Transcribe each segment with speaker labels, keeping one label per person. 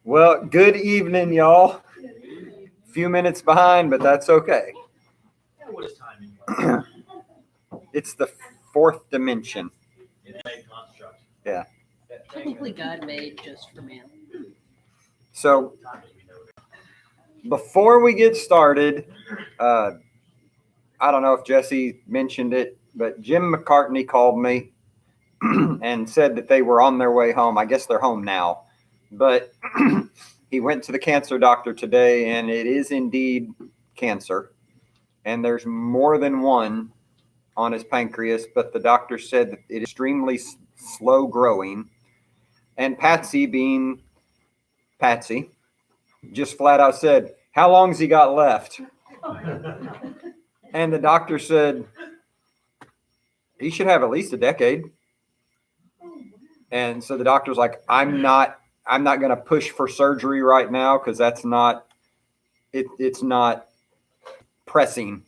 Speaker 1: Well, good evening, y'all. Few minutes behind, but that's okay.
Speaker 2: What is timing?
Speaker 1: It's the fourth dimension.
Speaker 2: It's a construct.
Speaker 1: Yeah.
Speaker 3: Technically, God made just for man.
Speaker 1: So
Speaker 2: Time as we know it.
Speaker 1: before we get started, I don't know if Jesse mentioned it, but Jim McCartney called me and said that they were on their way home. I guess they're home now, but he went to the cancer doctor today, and it is indeed cancer. And there's more than one on his pancreas, but the doctor said that it is extremely slow growing. And Patsy, being Patsy, just flat out said, "How long's he got left?" And the doctor said, "He should have at least a decade." And so the doctor's like, I'm not going to push for surgery right now because that's not it's not pressing.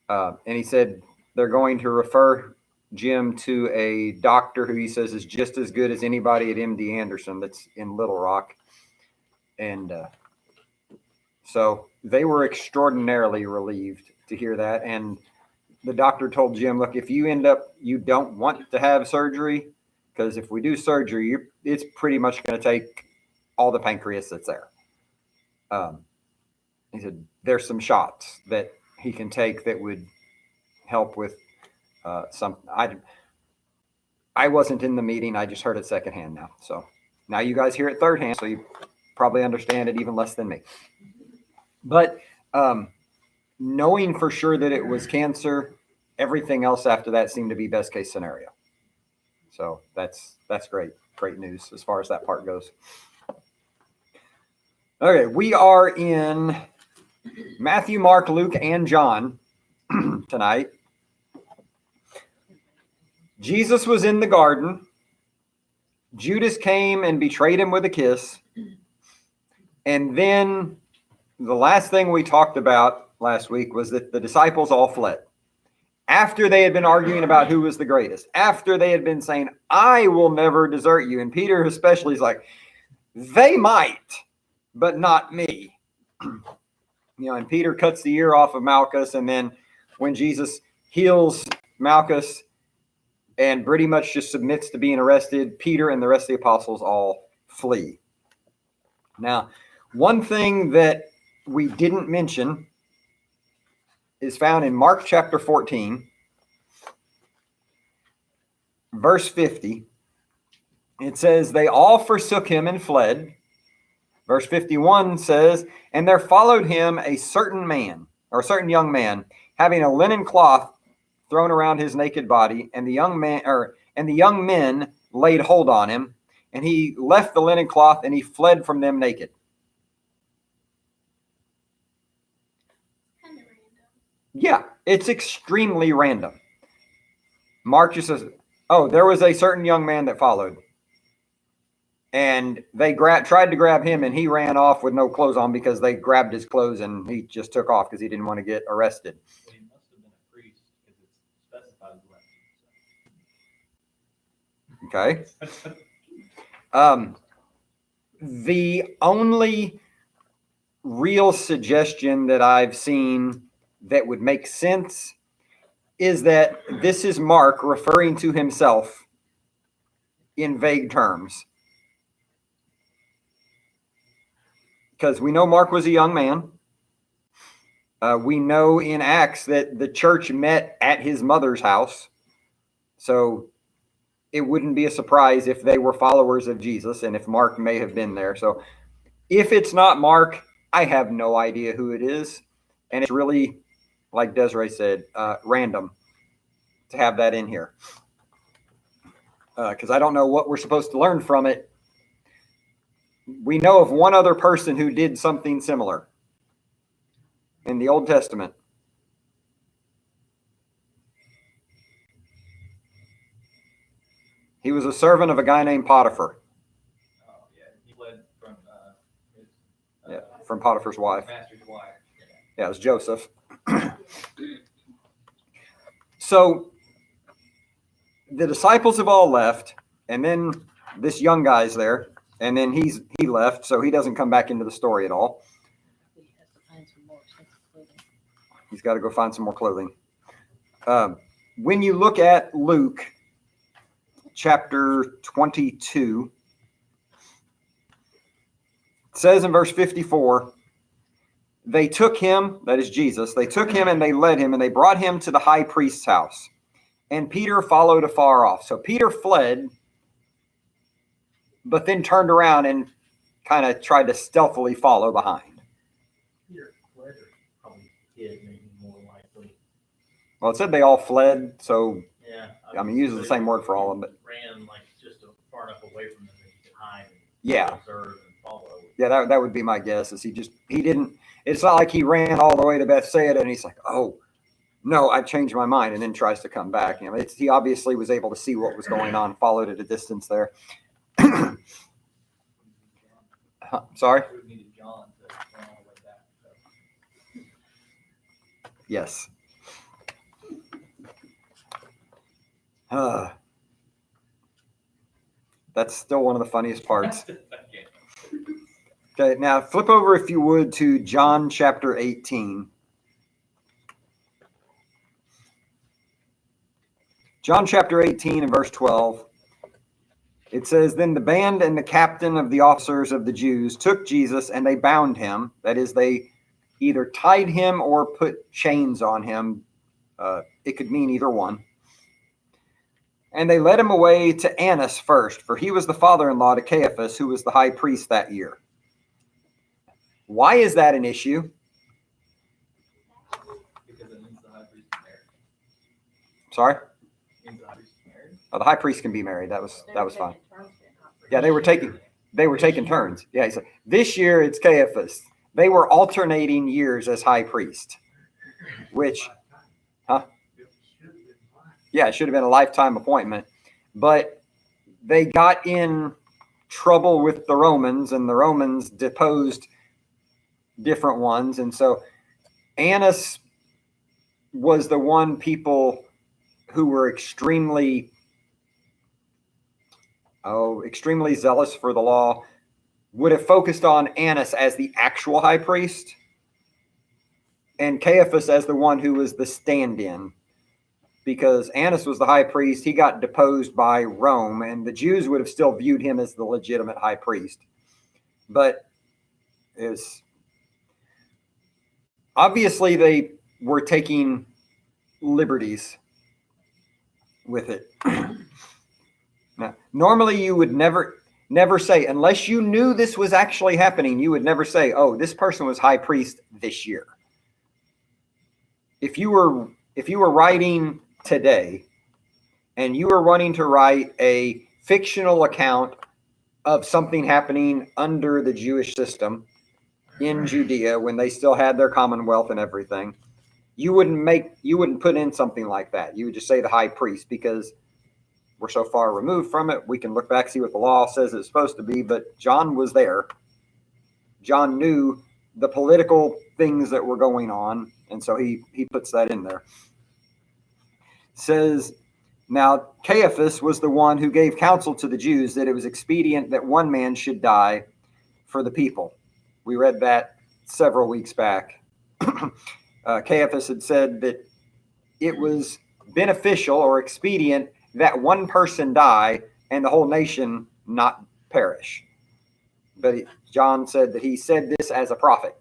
Speaker 1: And he said they're going to refer Jim to a doctor who he says is just as good as anybody at MD Anderson that's in Little Rock. And so they were extraordinarily relieved to hear that. And the doctor told Jim, look, if you don't want to have surgery, because if we do surgery, it's pretty much going to take all the pancreas that's there. He said there's some shots that he can take that would help with some. I wasn't in the meeting. I just heard it secondhand now. So now you guys hear it third hand, so you probably understand it even less than me. But knowing for sure that it was cancer, everything else after that seemed to be best case scenario. So that's great news as far as that part goes. Okay, we are in Matthew, Mark, Luke, and John tonight. Jesus was in the garden. Judas came and betrayed him with a kiss. And then the last thing we talked about last week was that the disciples all fled. After they had been arguing about who was the greatest, after they had been saying, I will never desert you. And Peter especially is like, they might, but not me. And Peter cuts the ear off of Malchus. And then when Jesus heals Malchus and pretty much just submits to being arrested, Peter and the rest of the apostles all flee. Now, one thing that we didn't mention is found in Mark chapter 14, verse 50. It says, they all forsook him and fled. Verse 51 says, and there followed him a certain young man, having a linen cloth thrown around his naked body, and the young men laid hold on him, and he left the linen cloth and he fled from them naked. Yeah, it's extremely random. Mark just says, there was a certain young man that followed. And they tried to grab him, and he ran off with no clothes on because they grabbed his clothes, and he just took off because he didn't want to get arrested.
Speaker 2: Well, he must have been a priest because it's specified as
Speaker 1: Okay. The only real suggestion that I've seen that would make sense is that this is Mark referring to himself in vague terms. Because we know Mark was a young man. We know in Acts that the church met at his mother's house. So it wouldn't be a surprise if they were followers of Jesus and if Mark may have been there. So if it's not Mark, I have no idea who it is. And it's really, like Desiree said, random to have that in here. Because I don't know what we're supposed to learn from it. We know of one other person who did something similar in the Old Testament. He was a servant of a guy named Potiphar.
Speaker 2: Oh, yeah. He fled from
Speaker 1: from Potiphar's wife.
Speaker 2: Master's wife.
Speaker 1: Yeah, it was Joseph. So the disciples have all left, and then this young guy's there. And then he left, so he doesn't come back into the story at all.
Speaker 3: He has to find some more expensive clothing.
Speaker 1: He's got to go find some more clothing. When you look at Luke chapter 22, it says in verse 54, they took him, that is Jesus, they took him and they led him and they brought him to the high priest's house. And Peter followed afar off. So Peter fled, but then turned around and kind of tried to stealthily follow behind.
Speaker 4: Peter fled or probably hid, maybe more likely.
Speaker 1: Well, it said they all fled, so
Speaker 4: Yeah.
Speaker 1: I mean, uses the same word for all of them, but
Speaker 4: Ran like just far enough away from them that he could hide and
Speaker 1: yeah.
Speaker 4: observe and follow.
Speaker 1: Yeah, that would be my guess. Is he didn't. It's not like he ran all the way to Bethsaida and he's like, oh no, I've changed my mind, and then tries to come back. You know, he obviously was able to see what was going on, followed at a distance there. Sorry.
Speaker 2: We would need John to run all the way back. So.
Speaker 1: Yes. That's still one of the funniest parts. Okay, now flip over, if you would, to John chapter 18. John chapter 18 and verse 12. It says, then the band and the captain of the officers of the Jews took Jesus and they bound him. That is, they either tied him or put chains on him. It could mean either one. And they led him away to Annas first, for he was the father-in-law to Caiaphas, who was the high priest that year. Why is that an issue?
Speaker 2: Because it means the high priest is married.
Speaker 1: Sorry?
Speaker 2: It means the high priest is married.
Speaker 1: Oh, the high priest can be married. That was fine.
Speaker 3: Taking turns getting hot for
Speaker 1: Yeah, they were taking turns. Yeah, he said, this year it's Caiaphas. They were alternating years as high priest, which, yeah, it should have been a lifetime appointment. But they got in trouble with the Romans, and the Romans deposed different ones. And so Annas was the one people who were extremely zealous for the law, would have focused on Annas as the actual high priest and Caiaphas as the one who was the stand-in, because Annas was the high priest. He got deposed by Rome, and the Jews would have still viewed him as the legitimate high priest. But obviously they were taking liberties with it. Now, normally you would never say, unless you knew this was actually happening, you would never say, oh, this person was high priest this year. If you were writing today and you were wanting to write a fictional account of something happening under the Jewish system in Judea when they still had their commonwealth and everything, you wouldn't put in something like that. You would just say the high priest, because we're so far removed from it. We can look back, see what the law says it's supposed to be, but John was there. John knew the political things that were going on, and so he puts that in there. It says, now Caiaphas was the one who gave counsel to the Jews that it was expedient that one man should die for the people. We read that several weeks back. Caiaphas had said that it was beneficial or expedient that one person die and the whole nation not perish. But John said that he said this as a prophet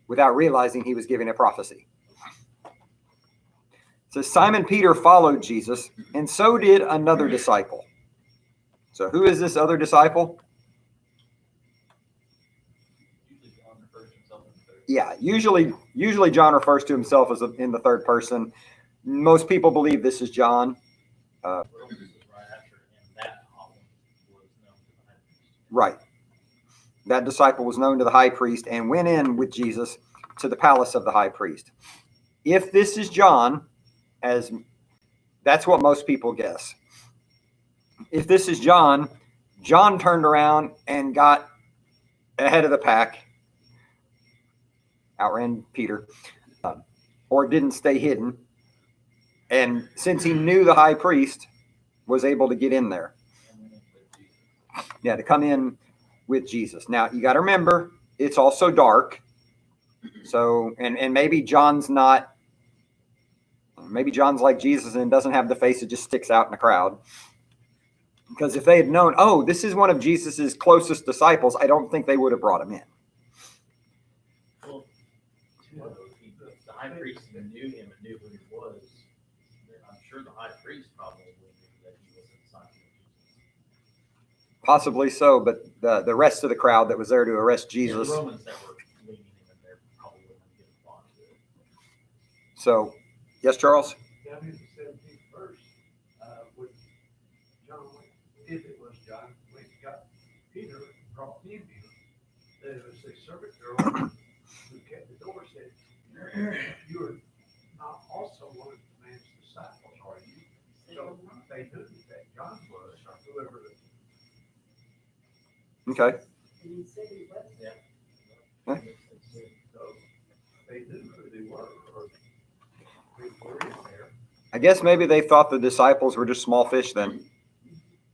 Speaker 1: without realizing he was giving a prophecy. So Simon Peter followed Jesus, and so did another disciple. So who is this other disciple?
Speaker 2: Usually John refers to himself in the third.
Speaker 1: Yeah, usually John refers to himself as in the third person. Most people believe this is John.
Speaker 4: Well, this is right after, and that album was known to the high priest.
Speaker 1: Right. That disciple was known to the high priest and went in with Jesus to the palace of the high priest. If this is John, as that's what most people guess. If this is John, John turned around and got ahead of the pack, outran Peter, or didn't stay hidden. And since he knew the high priest, was able to get in there.
Speaker 2: And then with Jesus.
Speaker 1: Yeah, to come in with Jesus. Now you got to remember, it's also dark. So, and maybe John's not, maybe John's like Jesus and doesn't have the face that just sticks out in the crowd. Because if they had known, oh, this is one of Jesus's closest disciples, I don't think they would have brought him in.
Speaker 4: Well, the high priest knew him and knew who he was. I'm sure the high priest probably knew that he was a disciple of Jesus.
Speaker 1: Possibly so, but the rest of the crowd that was there to arrest
Speaker 4: Yeah,
Speaker 1: Jesus.
Speaker 4: the Romans that were leading him in there probably wouldn't get involved with it.
Speaker 1: So, yes, Charles?
Speaker 5: Down in the 17th verse, when John went, if it was John, when he got Peter, brought him in, there was a servant girl who kept the door, said, "You are not also one of the man's disciples, are you?" So they knew that John was, or whoever.
Speaker 1: Okay.
Speaker 3: And he said he was.
Speaker 1: Huh?
Speaker 5: So they knew who they were, or they were in there.
Speaker 1: I guess maybe they thought the disciples were just small fish then.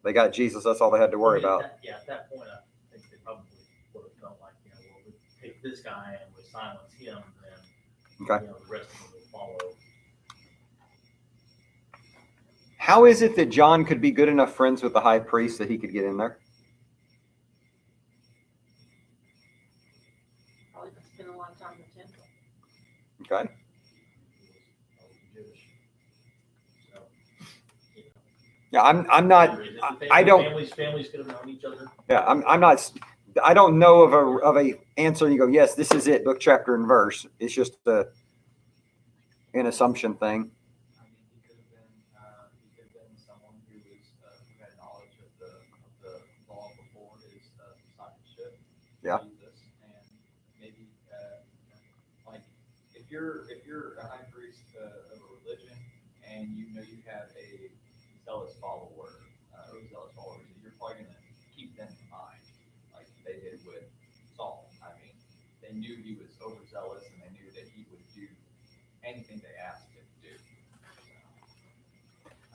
Speaker 1: They got Jesus, that's all they had to worry about.
Speaker 4: At that point, I think they probably would have felt like, well, we take this guy and we silence him, then,
Speaker 1: Okay.
Speaker 4: the rest of them will follow.
Speaker 1: How is it that John could be good enough friends with the high priest that he could get in there?
Speaker 3: Probably spent a lot of time in the temple.
Speaker 1: Okay.
Speaker 4: Jewish. So,
Speaker 1: Yeah, I'm not, I don't,
Speaker 4: Families could have known each other.
Speaker 1: yeah, I'm not, I don't know of a answer. You go, yes, this is it, book, chapter, and verse. It's just an assumption thing.
Speaker 2: I mean, he could have been someone who had knowledge of the law before his discipleship.
Speaker 1: Yeah.
Speaker 2: Jesus, and maybe like if you're a high priest of a religion and you know you have a zealous follower or zealous followers, you're probably gonna keep them in mind, like they did with Saul. I mean, they knew he was overzealous and they knew that he would do anything they asked him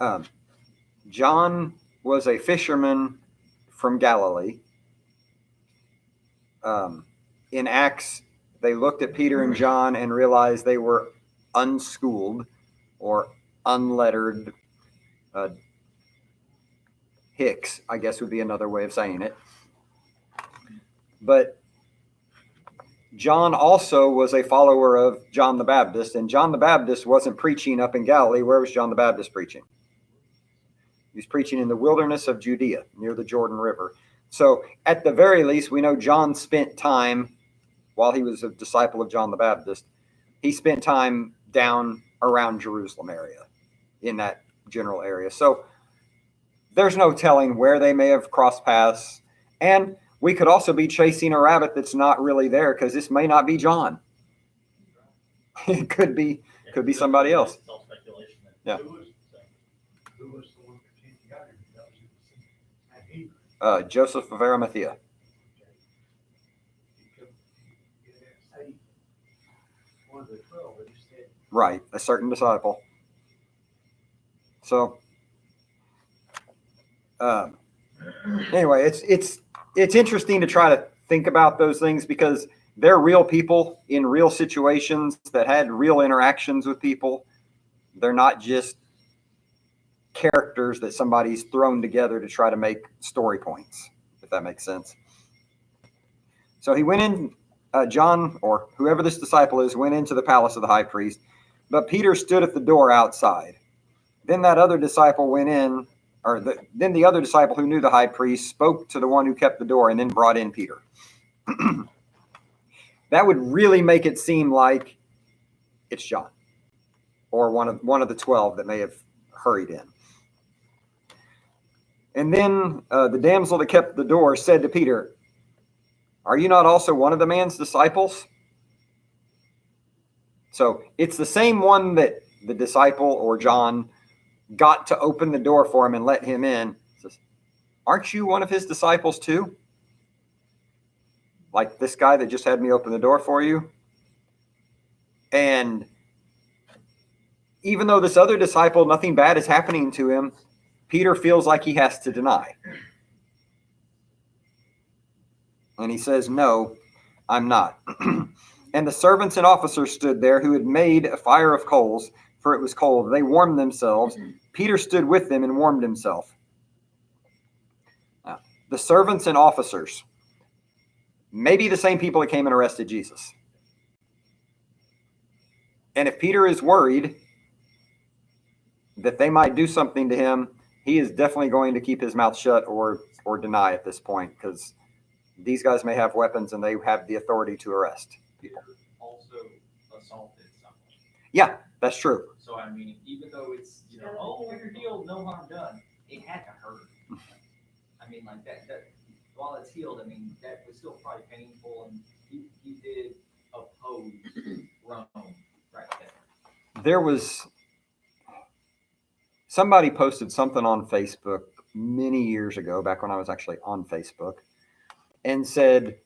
Speaker 2: to do.
Speaker 1: John was a fisherman from Galilee. In Acts, they looked at Peter and John and realized they were unschooled or unlettered hicks, I guess would be another way of saying it. But John also was a follower of John the Baptist, and John the Baptist wasn't preaching up in Galilee. Where was John the Baptist preaching? He was preaching in the wilderness of Judea, near the Jordan River. So at the very least, we know John spent time, while he was a disciple of John the Baptist, he spent time down around Jerusalem area, in that general area. So there's no telling where they may have crossed paths. And we could also be chasing a rabbit that's not really there, because this may not be John. It could be somebody else.
Speaker 4: It's all speculation.
Speaker 1: Yeah.
Speaker 5: Who was the one that came together? That was at Hebrew.
Speaker 1: Joseph of Arimathea.
Speaker 5: One of the 12, but he said,
Speaker 1: Right, a certain disciple. So, anyway, it's interesting to try to think about those things, because they're real people in real situations that had real interactions with people. They're not just characters that somebody's thrown together to try to make story points, if that makes sense. So he went in, John, or whoever this disciple is, went into the palace of the high priest, but Peter stood at the door outside. Then that other disciple went in, then the other disciple who knew the high priest spoke to the one who kept the door and then brought in Peter. That would really make it seem like it's John, or one of the 12 that may have hurried in. And then the damsel that kept the door said to Peter, "Are you not also one of the man's disciples?" So it's the same one that the disciple, or John, got to open the door for him and let him in. Says, "Aren't you one of his disciples too? Like this guy that just had me open the door for you?" And even though this other disciple, nothing bad is happening to him, Peter feels like he has to deny. And he says, no, I'm not. And the servants and officers stood there who had made a fire of coals, for it was cold. They warmed themselves. Peter stood with them and warmed himself. Now, the servants and officers, maybe the same people that came and arrested Jesus. And if Peter is worried that they might do something to him, he is definitely going to keep his mouth shut or deny at this point, because these guys may have weapons and they have the authority to arrest people.
Speaker 2: Peter also assaulted someone.
Speaker 1: Yeah, that's true.
Speaker 2: So I mean, even though it's, oh, you're healed, no harm done, it had to hurt. I mean, like that while it's healed, I mean, that was still probably painful, and he did oppose Rome right there.
Speaker 1: There was somebody posted something on Facebook many years ago, back when I was actually on Facebook, and said,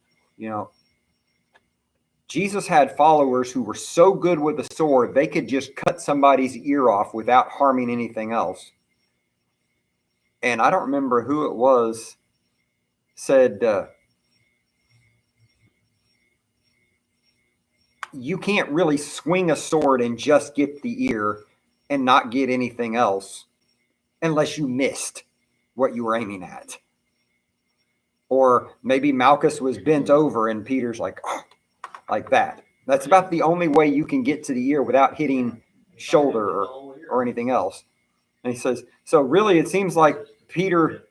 Speaker 1: Jesus had followers who were so good with the sword, they could just cut somebody's ear off without harming anything else. And I don't remember who it was said, you can't really swing a sword and just get the ear and not get anything else unless you missed what you were aiming at. Or maybe Malchus was bent over and Peter's like, oh, like that. That's about the only way you can get to the ear without hitting shoulder or anything else. And he says, so really it seems like Peter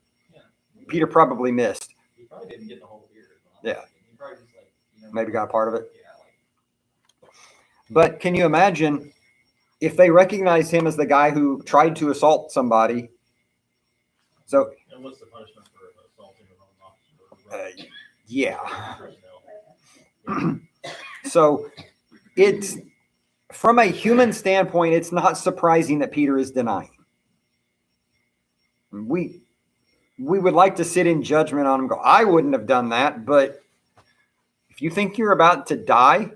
Speaker 1: probably missed.
Speaker 2: He probably didn't get the whole ear.
Speaker 1: Yeah.
Speaker 2: He probably just
Speaker 1: Maybe got part of it.
Speaker 2: Yeah,
Speaker 1: But can you imagine if they recognize him as the guy who tried to assault somebody? So,
Speaker 4: And what's the punishment for assaulting a Roman officer?
Speaker 1: yeah.
Speaker 4: Personnel.
Speaker 1: So it's, from a human standpoint, it's not surprising that Peter is denying. We would like to sit in judgment on him and go, I wouldn't have done that. But if you think you're about to die,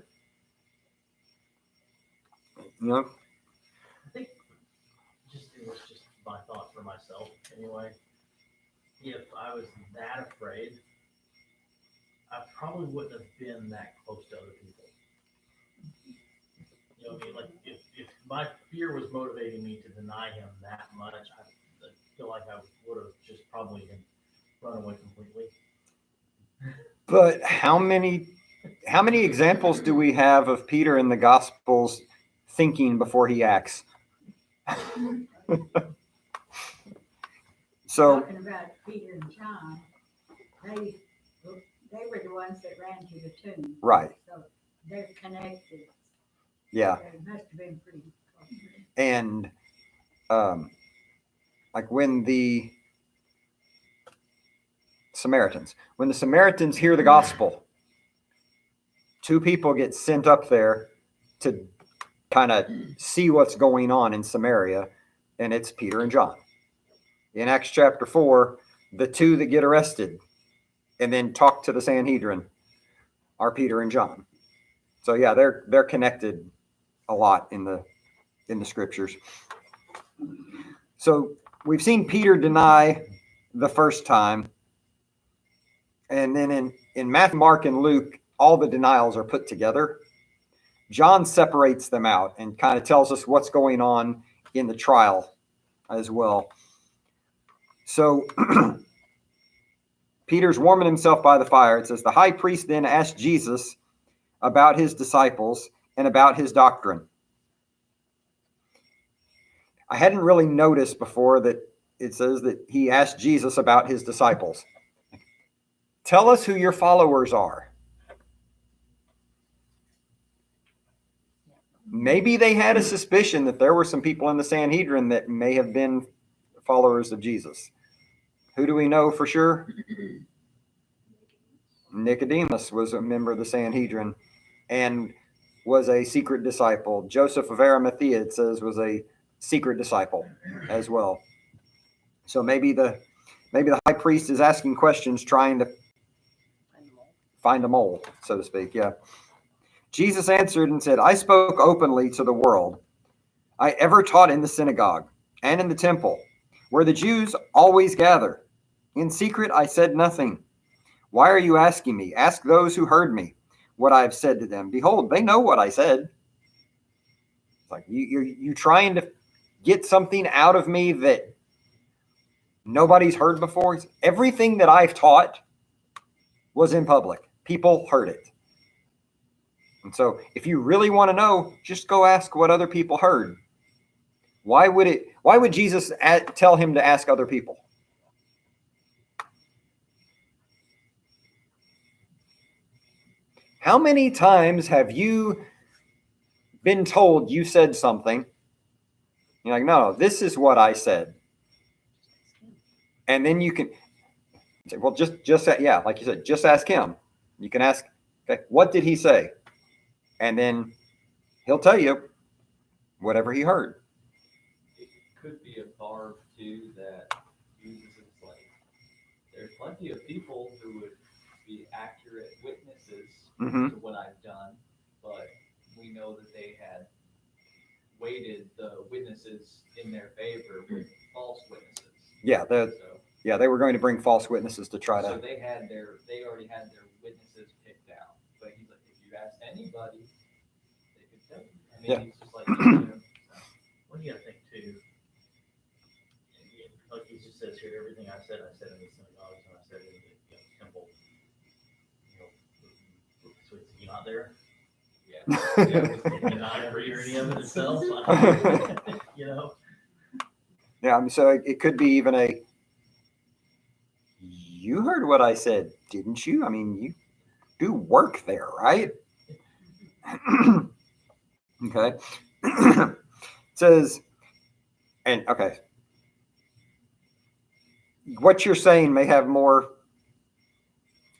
Speaker 4: I think it was just my thought for myself anyway. If I was that afraid, I probably wouldn't have been that close to other people. You know what I mean? Like if my fear was motivating me to deny him that much, I feel like I would have just probably run away completely.
Speaker 1: but how many examples do we have of Peter in the Gospels thinking before he acts? So,
Speaker 3: Talking about Peter and John, they were the ones that ran to the tomb.
Speaker 1: right.
Speaker 3: So they're connected.
Speaker 1: Yeah.
Speaker 3: It must have been pretty close.
Speaker 1: And like when the Samaritans hear the gospel, two people get sent up there to kind of see what's going on in Samaria, and it's Peter and John. In Acts chapter 4, the two that get arrested and then talk to the Sanhedrin are Peter and John. So yeah, they're connected a lot in the scriptures. So we've seen Peter deny the first time. And then in Matthew, Mark, and Luke, all the denials are put together. John separates them out and kind of tells us what's going on in the trial as well. So Peter's warming himself by the fire. It says, the high priest then asked Jesus about his disciples and about his doctrine. I hadn't really noticed before that it says that he asked Jesus about his disciples. Tell us who your followers are. Maybe they had a suspicion that there were some people in the Sanhedrin that may have been followers of Jesus. Who do we know for sure? Nicodemus was a member of the Sanhedrin and was a secret disciple. Joseph of Arimathea, it says, was a secret disciple as well. So maybe the high priest is asking questions, trying to find a mole, so to speak. Yeah. Jesus answered and said, I spoke openly to the world. I ever taught in the synagogue and in the temple, where the Jews always gather. In secret, I said nothing. Why are you asking me? Ask those who heard me what I have said to them. Behold, they know what I said. It's like you trying to get something out of me that nobody's heard before. Everything that I've taught was in public. People heard it. And so if you really want to know, just go ask what other people heard. Why would Jesus tell him to ask other people? How many times have you been told you said something? You're like, no, this is what I said. And then you can say, well, just yeah, like you said, just ask him. You can ask, okay, what did he say? And then he'll tell you whatever he heard.
Speaker 2: It could be a barb too that uses its like. There's plenty of people who would be accurate witnesses
Speaker 1: Mm-hmm.
Speaker 2: to what I've done, but we know that they had weighted the witnesses in their favor with false witnesses.
Speaker 1: Yeah, they were going to bring false witnesses to try
Speaker 2: So
Speaker 1: to.
Speaker 2: they already had their witnesses picked out. But he's like, if you ask anybody, they could tell you. I mean,
Speaker 1: Yeah.
Speaker 2: he's just like, you know,
Speaker 4: Well, you gotta think too, like he just says here, everything I said in the synagogues, and I said in the temple. So is he not there?
Speaker 2: yeah.
Speaker 4: Did he not ever hear any of it himself? You know?
Speaker 1: Yeah, I mean, so it could be even you heard what I said, didn't you? I mean, you do work there, right? Okay. It says, and okay, what you're saying may have more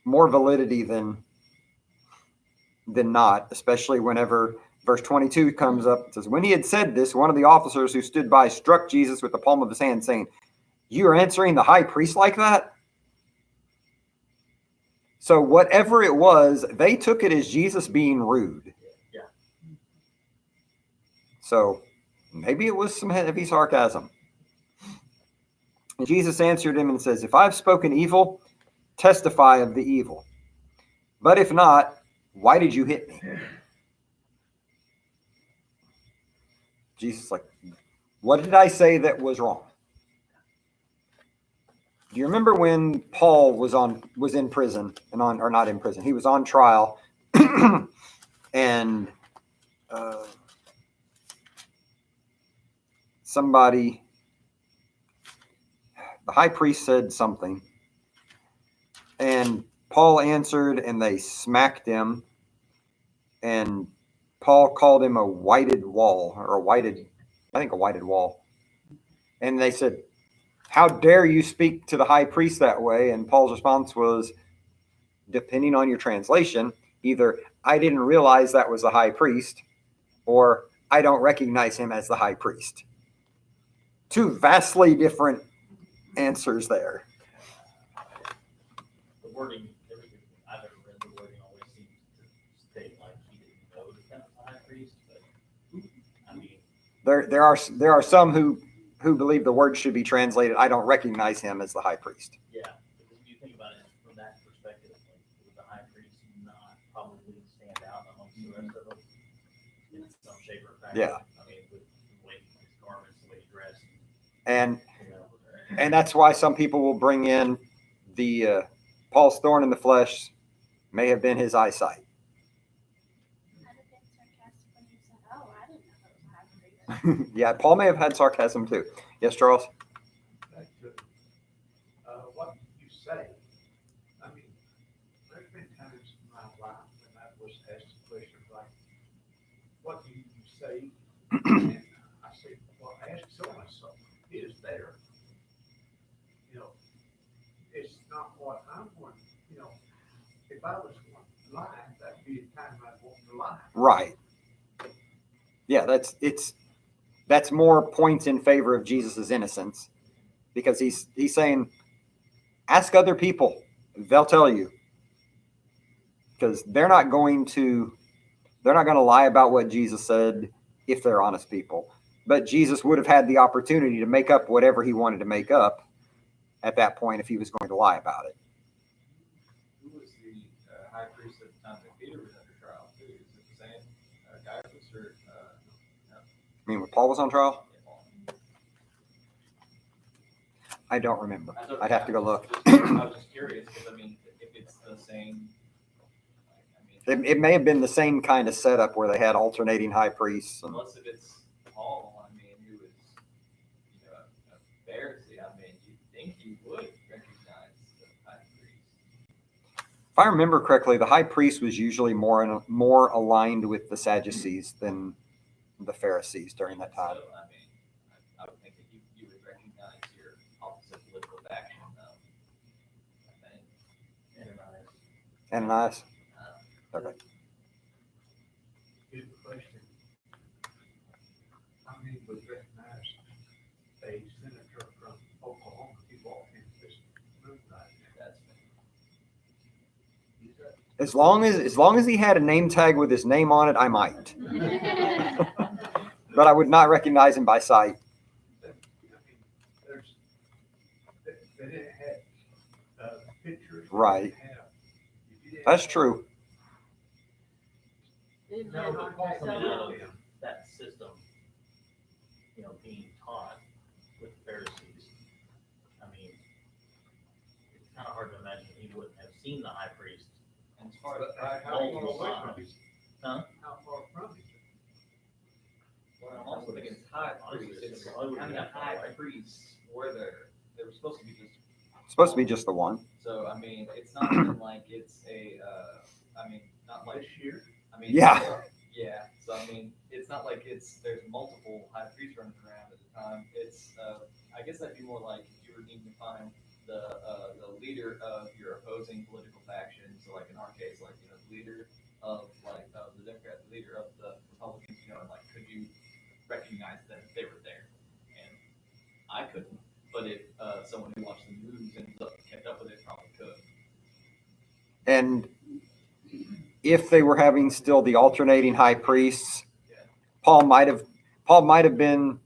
Speaker 1: validity than not, especially whenever verse 22 comes up. It says, when he had said this, one of the officers who stood by struck Jesus with the palm of his hand, saying, you are answering the high priest like that? So whatever it was, they took it as Jesus being rude.
Speaker 4: Yeah.
Speaker 1: So maybe it was some heavy sarcasm. And Jesus answered him and says, if I've spoken evil, testify of the evil. But if not, why did you hit me? Jesus like, what did I say that was wrong? Do you remember when Paul was in prison or not in prison? He was on trial, and the high priest said something, and Paul answered, and they smacked him, and Paul called him a whited wall, or a whited wall. And they said, how dare you speak to the high priest that way? And Paul's response was, depending on your translation, either I didn't realize that was the high priest, or I don't recognize him as the high priest. Two vastly different answers there.
Speaker 4: The wording, everything I've ever read, the wording always seems to state like he didn't know that was the high priest, but I mean.
Speaker 1: There are some who believe the word should be translated, I don't recognize him as the high priest.
Speaker 4: Yeah, because when you think about it from that perspective, like, would the high priest not probably stand out amongst the rest of them in some shape or fashion?
Speaker 1: Yeah.
Speaker 4: I mean, with the way his garments, the way he dressed,
Speaker 1: And
Speaker 4: you know.
Speaker 1: and that's why some people will bring in the Paul's thorn in the flesh may have been his eyesight.
Speaker 6: I'd have been sarcastic when you said, oh, I didn't know that was a high priest.
Speaker 1: Yeah, Paul may have had sarcasm too. Yes, Charles?
Speaker 5: Back to, what you say. I mean, there's been times in my life when I was asked a question like, what do you say? And I say, well, ask so-and-so. It is there. You know, it's not what I'm going, you know, if I was going to lie, that'd be the time I'd want to lie.
Speaker 1: Right. Yeah, that's more points in favor of Jesus's innocence, because he's saying, ask other people, they'll tell you, because they're not going to lie about what Jesus said if they're honest people. But Jesus would have had the opportunity to make up whatever he wanted to make up at that point if he was going to lie about it.
Speaker 2: high priest at the time that Peter was under trial too? Is it the same Caiaphas or?
Speaker 1: I mean, when Paul was on trial?
Speaker 2: Paul?
Speaker 1: I don't remember.
Speaker 2: That's okay.
Speaker 1: I'd have to go look.
Speaker 2: I was just curious, because I mean, if it's the same, I mean,
Speaker 1: It may have been the same kind of setup where they had alternating high priests. And
Speaker 2: unless if it's Paul, I mean, who is, you know, a Pharisee, I mean, you'd think you would recognize the high priest.
Speaker 1: if I remember correctly, the high priest was usually more aligned with the Sadducees than the Pharisees during that time.
Speaker 2: So, I mean, I would think that you would recognize your opposite political faction, I think.
Speaker 1: Ananias?
Speaker 2: Uh,
Speaker 1: Okay.
Speaker 5: Here's the question. How many would recognize a senator from Oklahoma? He walked in this room right now.
Speaker 2: That's
Speaker 5: He's a-
Speaker 1: As long as he had a name tag with his name on it, I might. But I would not recognize him by sight.
Speaker 5: I mean, they didn't have pictures.
Speaker 1: Right. That's true.
Speaker 4: No, but Paul coming out of that system, you know, being taught with the Pharisees, I mean, it's kind of hard to imagine he wouldn't have seen the high priest.
Speaker 2: And as far as,
Speaker 5: But how
Speaker 4: multiple
Speaker 5: far from
Speaker 4: times.
Speaker 5: him?
Speaker 4: Huh?
Speaker 5: How far from him?
Speaker 2: well, I'm also thinking it's high priest, it's, how many high priests were there? There were supposed to be just,
Speaker 1: Supposed to be just the one.
Speaker 2: so, I mean, it's not even like it's a, I mean, not like,
Speaker 5: This year?
Speaker 2: I mean.
Speaker 1: Yeah.
Speaker 2: Yeah, so I mean, it's not like there's multiple high priests running around at the time. It's, I guess that'd be more like if you were needing to find the leader of your opposing political faction. So like in our case, like, you know, the leader of like, the Democrat, the leader of the Republicans, you know, and like, could you recognize them if they were there? And I couldn't, but if, someone who watched the news and kept up with it probably could.
Speaker 1: And if they were having still the alternating high priests, Paul might have been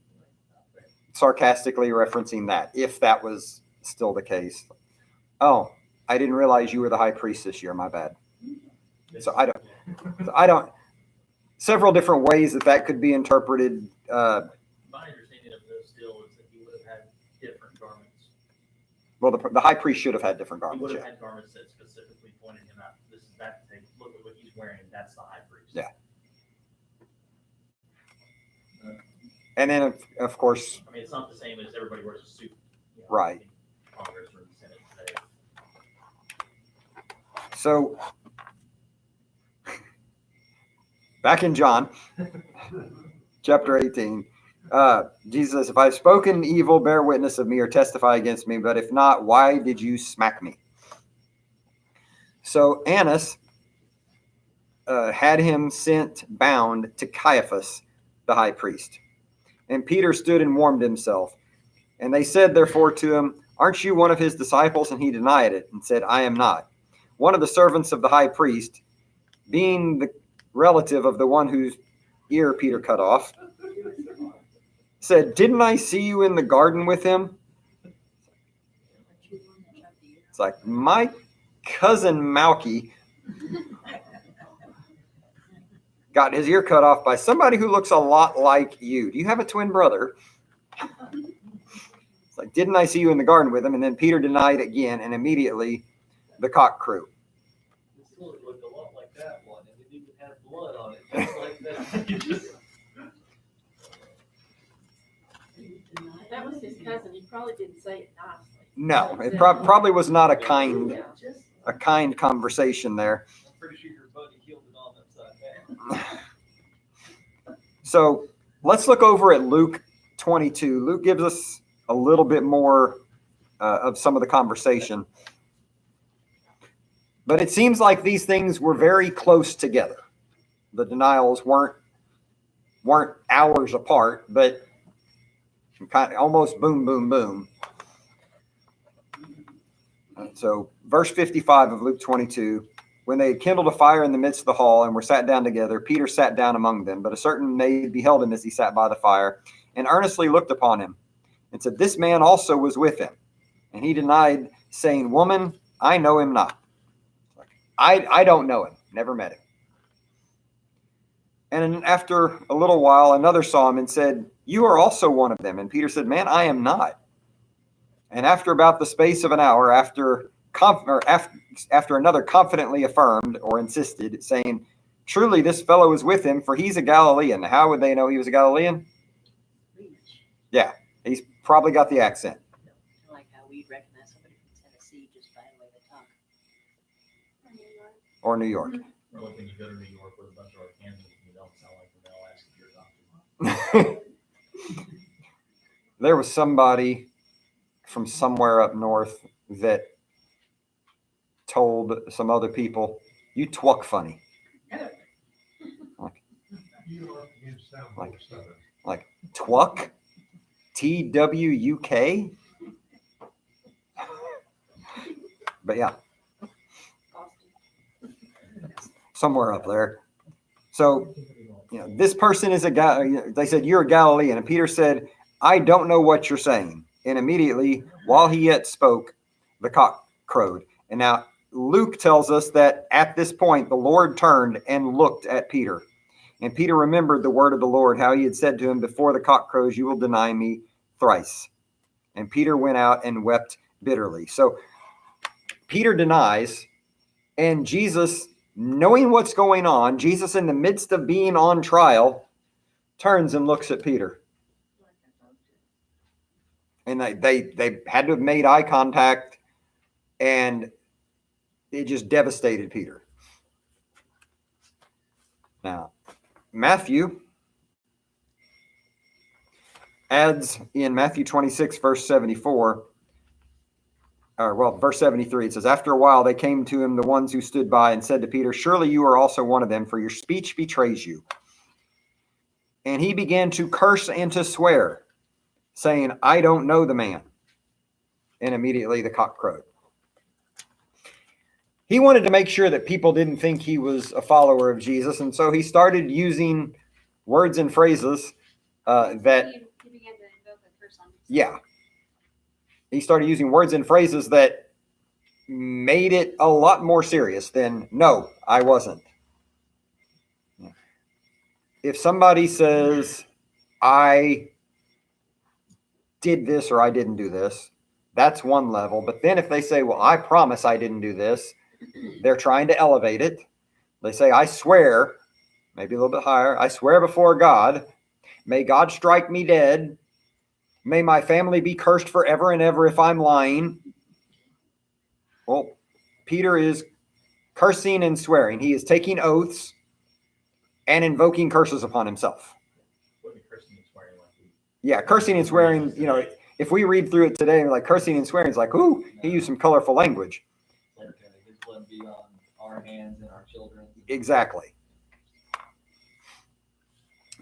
Speaker 1: sarcastically referencing that, if that was still the case. Oh, I didn't realize you were the high priest this year. My bad. So I don't. Several different ways that could be interpreted.
Speaker 4: My understanding of this still is that he would have had different garments.
Speaker 1: Well, the high priest should have had different
Speaker 4: He
Speaker 1: garments.
Speaker 4: would have
Speaker 1: Yeah.
Speaker 4: had garments that specifically pointed him out. This is that thing. Look at what he's wearing. That's the high priest.
Speaker 1: Yeah. And then of course,
Speaker 4: I mean, it's not the same as everybody wears a suit. You know,
Speaker 1: Right.
Speaker 4: in Congress or the Senate today.
Speaker 1: so back in John, chapter 18, Jesus says, "If I've spoken evil, bear witness of me or testify against me. But if not, why did you smack me?" So Annas had him sent bound to Caiaphas, the high priest. And Peter stood and warmed himself. And they said, therefore, to him, "Aren't you one of his disciples?" And he denied it and said, "I am not." One of the servants of the high priest, being the relative of the one whose ear Peter cut off, said, "Didn't I see you in the garden with him?" It's like, my cousin Malky got his ear cut off by somebody who looks a lot like you. Do you have a twin brother? It's like, "Didn't I see you in the garden with him?" And then Peter denied again, and immediately the cock crew.
Speaker 2: This sword looked a lot like that one, and it even had blood on it, just like that. You just-
Speaker 7: If that was his cousin, he probably didn't say it nicely.
Speaker 1: No, it probably was not a kind conversation there.
Speaker 2: I'm pretty sure your buddy healed it on upside down.
Speaker 1: So let's look over at Luke 22. Luke gives us a little bit more of some of the conversation. But it seems like these things were very close together. The denials weren't hours apart, but kind of almost boom, boom, boom. So verse 55 of Luke 22, when they had kindled a fire in the midst of the hall and were sat down together, Peter sat down among them. But a certain maid beheld him as he sat by the fire and earnestly looked upon him and said, "This man also was with him." And he denied, saying, "Woman, I know him not." I don't know him, never met him. And then after a little while, another saw him and said, you are also one of them. And Peter said, man, I am not. And after about the space of an hour, after another confidently affirmed or insisted, saying, truly this fellow is with him, for he's a Galilean. How would they know he was a Galilean? Yeah, he's probably got the accent.
Speaker 8: Like how we recognize somebody from Tennessee just by the way they talk.
Speaker 1: Or New York.
Speaker 4: Or like when you go to New York with a bunch of Arkansans and you don't sound like them, they'll ask if you're a doctor.
Speaker 1: There was somebody from somewhere up north that told some other people, you twuck funny.
Speaker 5: You are against sound
Speaker 1: Like-
Speaker 5: like Southern.
Speaker 1: Twuck? TWUK? But yeah, somewhere up there. So, this person is a guy. They said, you're a Galilean. And Peter said, I don't know what you're saying. And immediately, while he yet spoke, the cock crowed. And now Luke tells us that at this point, the Lord turned and looked at Peter. And Peter remembered the word of the Lord, how he had said to him, before the cock crows, you will deny me thrice. And Peter went out and wept bitterly. So Peter denies, and Jesus, knowing what's going on, Jesus in the midst of being on trial, turns and looks at Peter. And they had to have made eye contact, and it just devastated Peter. Now, Matthew adds in Matthew 26, verse 74, verse 73, it says, after a while they came to him, the ones who stood by, and said to Peter, surely you are also one of them, for your speech betrays you. And he began to curse and to swear, saying, I don't know the man. And immediately the cock crowed. He wanted to make sure that people didn't think he was a follower of Jesus, and so he started using words and phrases that,
Speaker 6: He began to invoke a curse on himself.
Speaker 1: yeah. He started using words and phrases that made it a lot more serious than, no, I wasn't. If somebody says, I did this or I didn't do this, that's one level. But then if they say, well, I promise I didn't do this, they're trying to elevate it. They say, I swear, maybe a little bit higher, I swear before God, may God strike me dead. May my family be cursed forever and ever if I'm lying. Well, Peter is cursing and swearing. He is taking oaths and invoking curses upon himself.
Speaker 4: What did Christian swearing like?
Speaker 1: Yeah, cursing and swearing, if we read through it today, like cursing and swearing is like, ooh, he used some colorful language.
Speaker 2: Like, his blood be on our hands and our children.
Speaker 1: Exactly.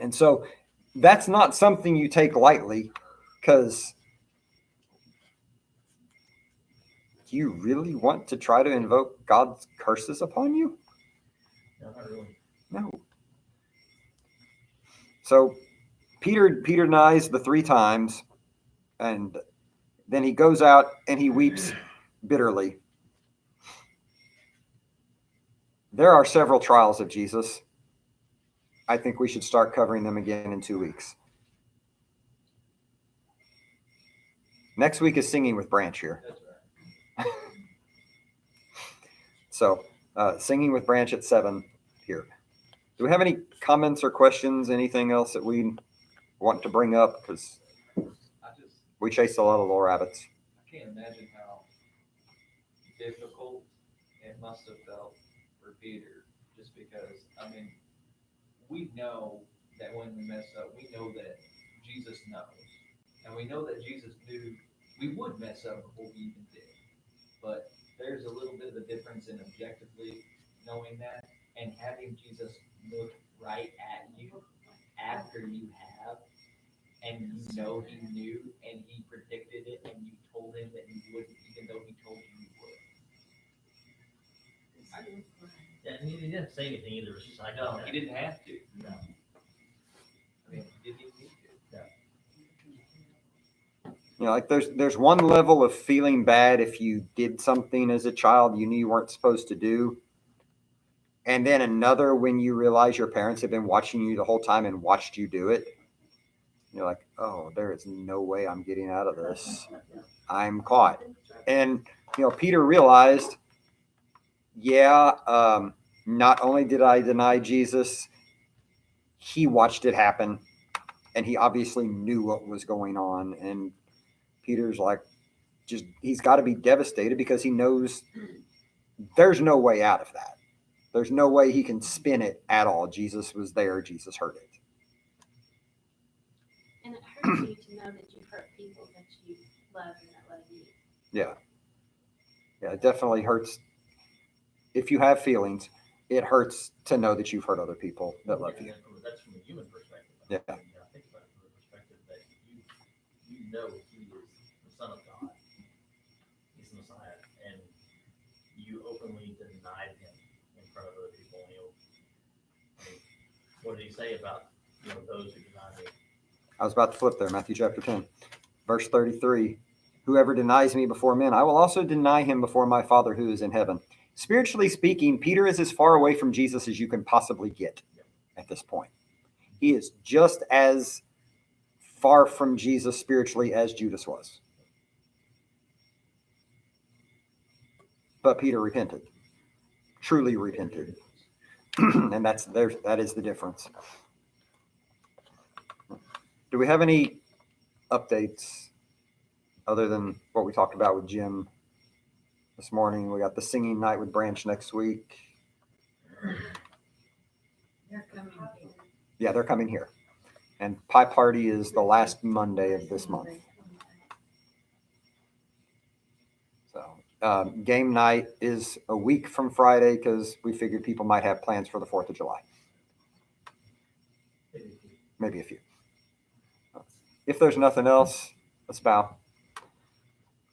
Speaker 1: And so that's not something you take lightly, because you really want to try to invoke God's curses upon you?
Speaker 4: No, not really.
Speaker 1: No. So Peter denies the 3 times, and then he goes out and he weeps bitterly. There are several trials of Jesus. I think we should start covering them again in 2 weeks. Next week is Singing with Branch here.
Speaker 2: That's right.
Speaker 1: So Singing with Branch at 7 here. Do we have any comments or questions? Anything else that we want to bring up? Because we chased a lot of little rabbits.
Speaker 2: I can't imagine how difficult it must have felt for Peter, just because, we know that when we mess up, we know that Jesus knows. And we know that Jesus knew we would mess up before we even did. But there's a little bit of a difference in objectively knowing that and having Jesus look right at you after you have, and you know he knew and he predicted it and you told him that you wouldn't, even though he told you you would.
Speaker 4: Yeah, and he didn't say anything either. It was just like,
Speaker 2: No,
Speaker 4: okay.
Speaker 2: he didn't have to.
Speaker 4: No.
Speaker 2: He didn't even need to.
Speaker 1: Like there's one level of feeling bad if you did something as a child you knew you weren't supposed to do. and then another when you realize your parents have been watching you the whole time and watched you do it. You're like, oh, there is no way I'm getting out of this. I'm caught. And, Peter realized, not only did I deny Jesus, he watched it happen, and he obviously knew what was going on. And Peter's like, he's got to be devastated because he knows there's no way out of that. There's no way he can spin it at all. Jesus was there. Jesus heard it.
Speaker 6: And it hurts you to know that you hurt people that you love and that love you.
Speaker 1: Yeah, it definitely hurts. If you have feelings, it hurts to know that you've hurt other people that love you.
Speaker 4: That's from a human perspective.
Speaker 1: Yeah.
Speaker 4: I think about it from the perspective that you know he is the Son of God. He's the Messiah, and you openly denied him in front of other people. What did he say about those who deny me?
Speaker 1: I was about to flip there, Matthew chapter 10, verse 33. Whoever denies me before men, I will also deny him before my Father who is in heaven. Spiritually speaking, Peter is as far away from Jesus as you can possibly get at this point. He is just as far from Jesus spiritually as Judas was. But Peter repented, truly repented. And that is the difference. Do we have any updates other than what we talked about with Jim this morning? We got the singing night with Branch next week.
Speaker 3: They're coming here.
Speaker 1: Yeah, they're coming here. And Pie Party is the last Monday of this month. So game night is a week from Friday because we figured people might have plans for the 4th of July. Maybe a few. If there's nothing else, let's bow.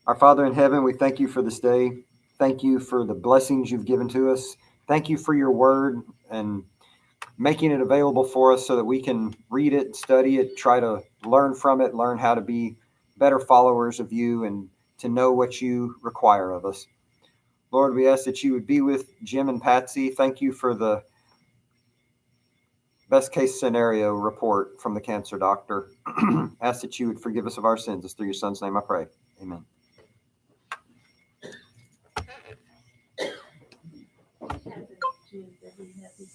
Speaker 1: Our Father in heaven, we thank you for this day. Thank you for the blessings you've given to us. Thank you for your word and making it available for us so that we can read it, study it, try to learn from it, learn how to be better followers of you and to know what you require of us. Lord, we ask that you would be with Jim and Patsy. Thank you for the best case scenario report from the cancer doctor. Ask that you would forgive us of our sins. It's through your Son's name I pray. Amen.
Speaker 7: Happy Tuesday, happy